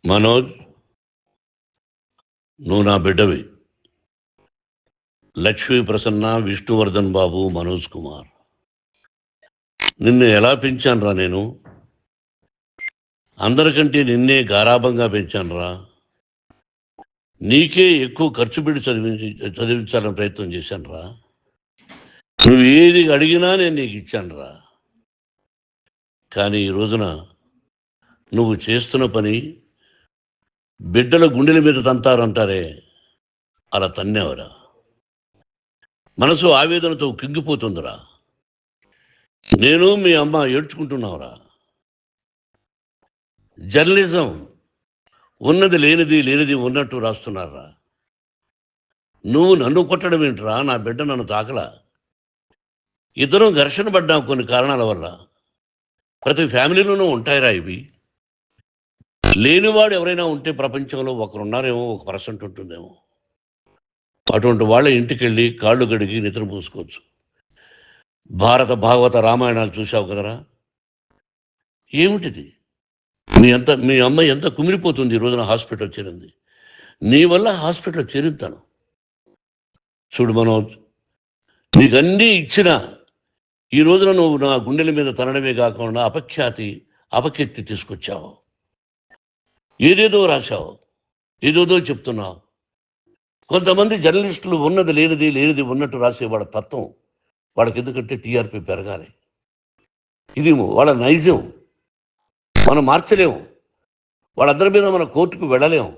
మనోజ్, నువ్వు నా బిడ్డవి. లక్ష్మీ ప్రసన్న, విష్ణువర్ధన్ బాబు, మనోజ్ కుమార్. నిన్ను ఎలా పెంచానురా నేను? అందరికంటే నిన్నే గారాభంగా పెంచానురా. నీకే ఎక్కువ ఖర్చు పెట్టి చదివించాలని ప్రయత్నం చేశానురా. నువ్వు ఏది అడిగినా నేను నీకు ఇచ్చానురా. కానీ ఈ రోజున నువ్వు చేస్తున్న పని బిడ్డల గుండెల మీద తంతారంటారే, అలా తన్నేవరా. మనసు ఆవేదనతో కింగిపోతుందిరా. నేను మీ అమ్మ ఏడ్చుకుంటున్నావురా. జర్నలిజం ఉన్నది లేనిది, లేనిది ఉన్నట్టు రాస్తున్నారా. నువ్వు నన్ను కొట్టడం ఏంట్రా? నా బిడ్డ నన్ను తాకలా. ఇద్దరం ఘర్షణ పడ్డాం కొన్ని కారణాల వల్ల. ప్రతి ఫ్యామిలీలోనూ ఉంటాయిరా ఇవి. లేనివాడు ఎవరైనా ఉంటే ప్రపంచంలో ఒకరున్నారేమో, 1% ఉంటుందేమో. అటువంటి వాళ్ళ ఇంటికి వెళ్ళి కాళ్ళు గడిగి నిద్ర పూసుకోవచ్చు. భారత భాగవత రామాయణాలు చూసావు కదరా. ఏమిటిది? మీ అమ్మ ఎంత కుమిలిపోతుంది ఈ రోజున హాస్పిటల్ చేరింది. నీ వల్ల హాస్పిటల్ చేరుతాను. చూడు మనోజ్, నీకన్నీ ఇచ్చిన ఈ రోజున నువ్వు నా గుండెల మీద తనడమే కాకుండా అపకీర్తి తీసుకొచ్చావు. ఏదేదో రాశావు, ఏదేదో చెప్తున్నావు. కొంతమంది జర్నలిస్టులు ఉన్నది లేనిది, లేనిది ఉన్నట్టు రాసే వాళ్ళ తత్వం వాళ్ళకి. ఎందుకంటే టీఆర్పీ పెరగాలి. ఇది వాళ్ళ నైజం. మనం మార్చలేము. వాళ్ళందరి మీద మన కోర్టుకు వెళ్ళలేము.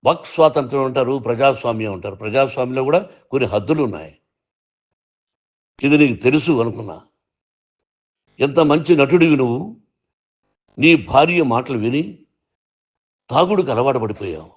వాక్ స్వాతంత్రం అంటారు, ప్రజాస్వామ్యం అంటారు. ప్రజాస్వామ్యంలో కూడా కొన్ని హద్దులు ఉన్నాయి. ఇది నీకు తెలుసు అనుకున్నా. ఎంత మంచి నటుడివి నువ్వు. నీ భార్య మాటలు విని తాగుడుకు అలవాటు పడిపోయావు.